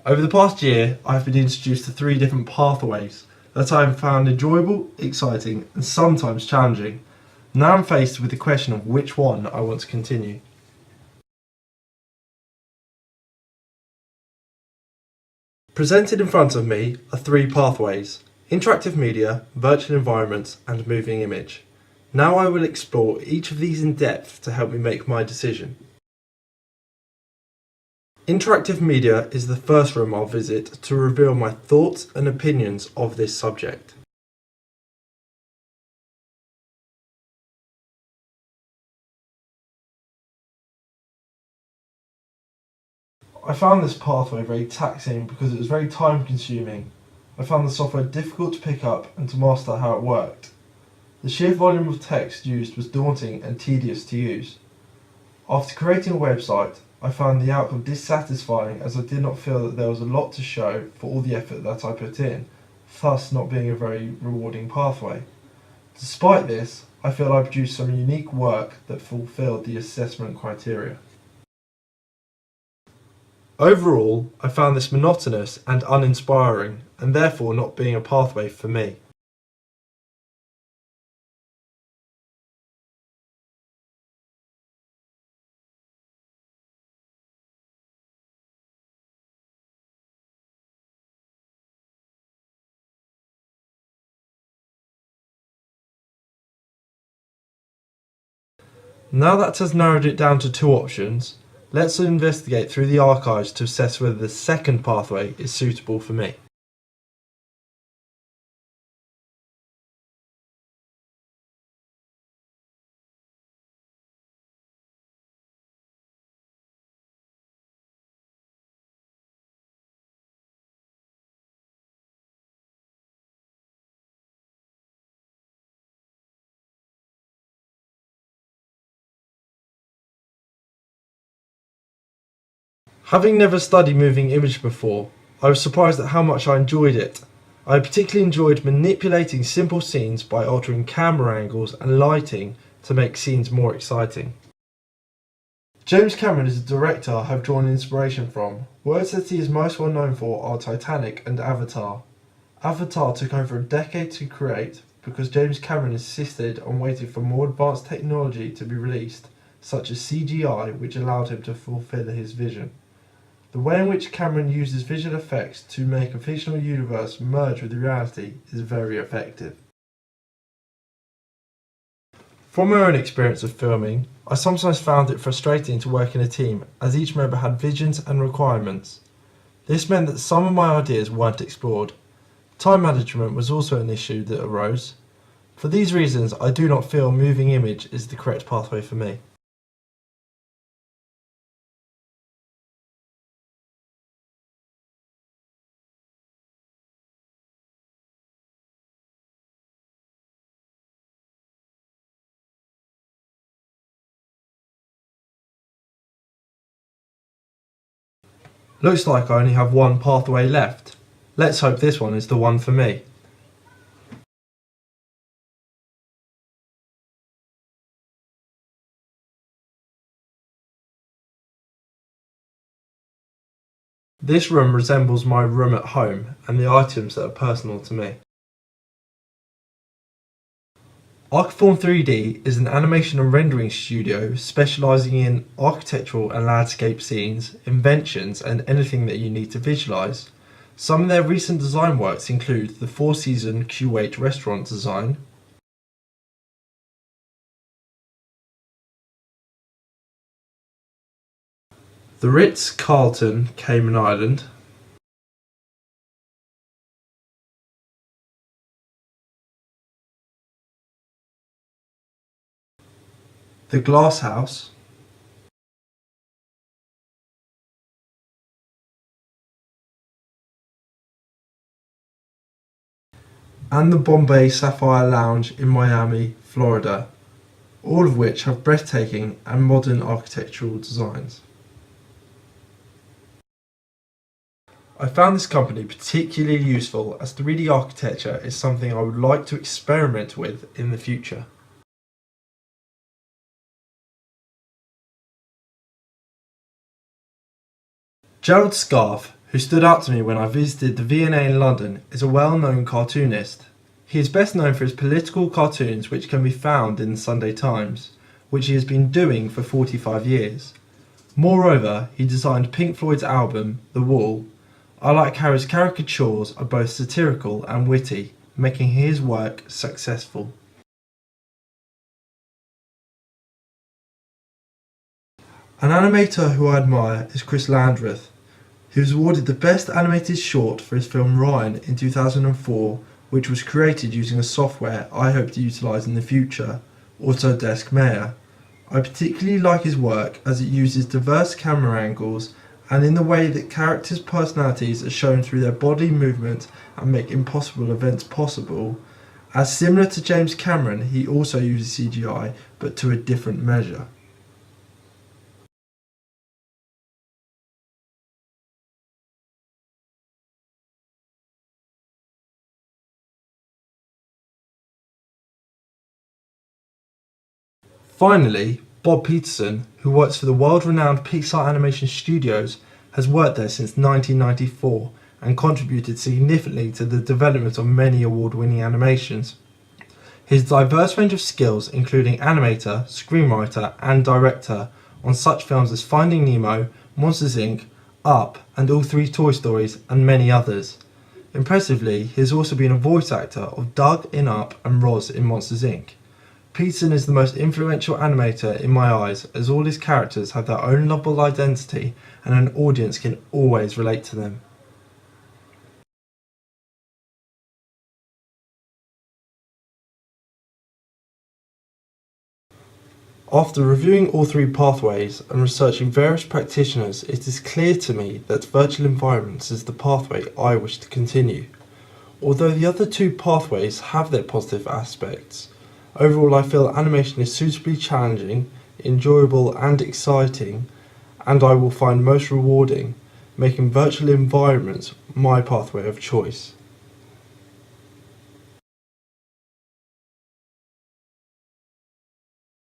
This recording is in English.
Over the past year, I've been introduced to 3 different pathways that I have found enjoyable, exciting, and sometimes challenging. Now I'm faced with the question of which one I want to continue. Presented in front of me are 3 pathways: interactive media, virtual environments, and moving image. Now I will explore each of these in depth to help me make my decision. Interactive media is the first room I'll visit to reveal my thoughts and opinions of this subject. I found this pathway very taxing because it was very time consuming. I found the software difficult to pick up and to master how it worked. The sheer volume of text used was daunting and tedious to use. After creating a website, I found the outcome dissatisfying as I did not feel that there was a lot to show for all the effort that I put in, thus not being a very rewarding pathway. Despite this, I feel I produced some unique work that fulfilled the assessment criteria. Overall, I found this monotonous and uninspiring, and therefore not being a pathway for me. Now that has narrowed it down to 2 options, let's investigate through the archives to assess whether the second pathway is suitable for me. Having never studied moving image before, I was surprised at how much I enjoyed it. I particularly enjoyed manipulating simple scenes by altering camera angles and lighting to make scenes more exciting. James Cameron is a director I have drawn inspiration from. Works that he is most well known for are Titanic and Avatar. Avatar took over a decade to create because James Cameron insisted on waiting for more advanced technology to be released, such as CGI, which allowed him to fulfill his vision. The way in which Cameron uses visual effects to make a fictional universe merge with reality is very effective. From my own experience of filming, I sometimes found it frustrating to work in a team as each member had visions and requirements. This meant that some of my ideas weren't explored. Time management was also an issue that arose. For these reasons, I do not feel moving image is the correct pathway for me. Looks like I only have one pathway left. Let's hope this one is the one for me. This room resembles my room at home and the items that are personal to me. Archiform 3D is an animation and rendering studio specialising in architectural and landscape scenes, inventions and anything that you need to visualise. Some of their recent design works include the Four Seasons Q8 restaurant design, the Ritz-Carlton, Cayman Island, the Glass House, and the Bombay Sapphire Lounge in Miami, Florida, all of which have breathtaking and modern architectural designs. I found this company particularly useful as 3D architecture is something I would like to experiment with in the future. Gerald Scarfe, who stood out to me when I visited the V&A in London, is a well-known cartoonist. He is best known for his political cartoons, which can be found in the Sunday Times, which he has been doing for 45 years. Moreover, he designed Pink Floyd's album, The Wall. I like how his caricatures are both satirical and witty, making his work successful. An animator who I admire is Chris Landreth. He was awarded the Best Animated Short for his film Ryan in 2004, which was created using a software I hope to utilise in the future, Autodesk Maya. I particularly like his work as it uses diverse camera angles and in the way that characters' personalities are shown through their body movement and make impossible events possible. As similar to James Cameron, he also uses CGI, but to a different measure. Finally, Bob Peterson, who works for the world-renowned Pixar Animation Studios, has worked there since 1994 and contributed significantly to the development of many award-winning animations. His diverse range of skills, including animator, screenwriter, and director, on such films as Finding Nemo, Monsters Inc., Up, and all three Toy Stories, and many others. Impressively, he has also been a voice actor of Doug in Up and Roz in Monsters Inc. Peterson is the most influential animator in my eyes, as all his characters have their own lovable identity and an audience can always relate to them. After reviewing all three pathways and researching various practitioners, it is clear to me that virtual environments is the pathway I wish to continue. Although the other two pathways have their positive aspects, overall I feel animation is suitably challenging, enjoyable and exciting, and I will find most rewarding, making virtual environments my pathway of choice.